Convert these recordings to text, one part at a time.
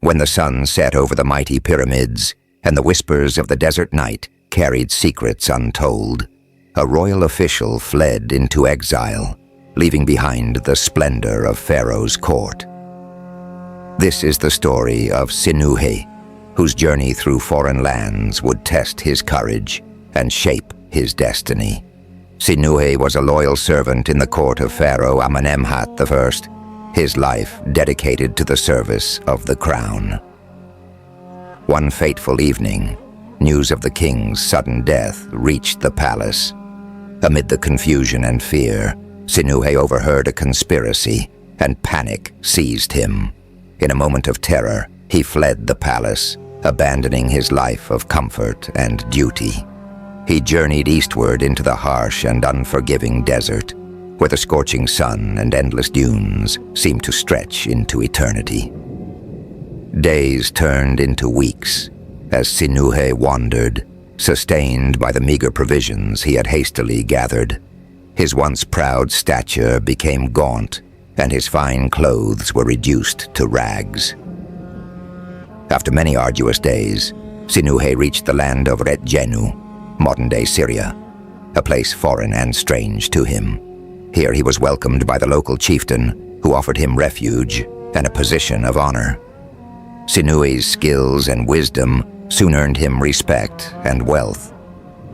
When the sun set over the mighty pyramids, and the whispers of the desert night carried secrets untold, a royal official fled into exile, leaving behind the splendor of Pharaoh's court. This is the story of Sinuhe, whose journey through foreign lands would test his courage and shape his destiny. Sinuhe was a loyal servant in the court of Pharaoh Amenemhat I, his life dedicated to the service of the crown. One fateful evening, news of the king's sudden death reached the palace. Amid the confusion and fear, Sinuhe overheard a conspiracy, and panic seized him. In a moment of terror, he fled the palace, abandoning his life of comfort and duty. He journeyed eastward into the harsh and unforgiving desert, where the scorching sun and endless dunes seemed to stretch into eternity. Days turned into weeks as Sinuhe wandered, sustained by the meager provisions he had hastily gathered. His once proud stature became gaunt, and his fine clothes were reduced to rags. After many arduous days, Sinuhe reached the land of Retjenu, modern-day Syria, a place foreign and strange to him. Here he was welcomed by the local chieftain, who offered him refuge and a position of honor. Sinuhe's skills and wisdom soon earned him respect and wealth,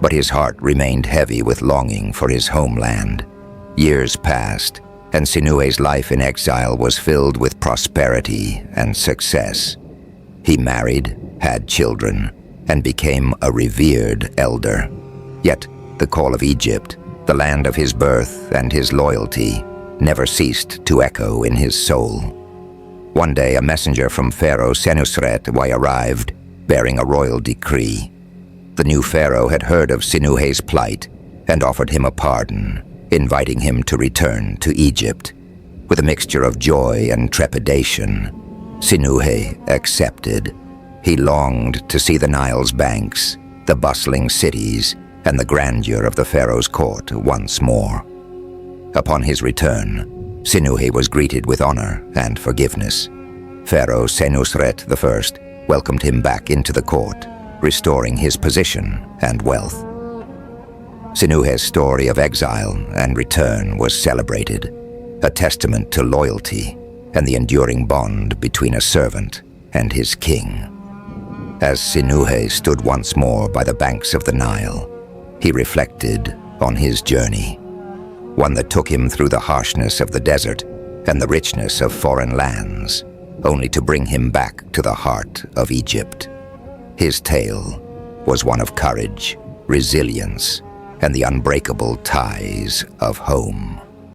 but his heart remained heavy with longing for his homeland. Years passed, and Sinuhe's life in exile was filled with prosperity and success. He married, had children, and became a revered elder. Yet the call of Egypt, the land of his birth and his loyalty, never ceased to echo in his soul. One day a messenger from Pharaoh Senusret arrived, bearing a royal decree. The new pharaoh had heard of Sinuhe's plight and offered him a pardon, inviting him to return to Egypt. With a mixture of joy and trepidation, Sinuhe accepted. He longed to see the Nile's banks, the bustling cities, and the grandeur of the pharaoh's court once more. Upon his return, Sinuhe was greeted with honor and forgiveness. Pharaoh Senusret I welcomed him back into the court, restoring his position and wealth. Sinuhe's story of exile and return was celebrated, a testament to loyalty and the enduring bond between a servant and his king. As Sinuhe stood once more by the banks of the Nile, he reflected on his journey, one that took him through the harshness of the desert and the richness of foreign lands, only to bring him back to the heart of Egypt. His tale was one of courage, resilience, and the unbreakable ties of home.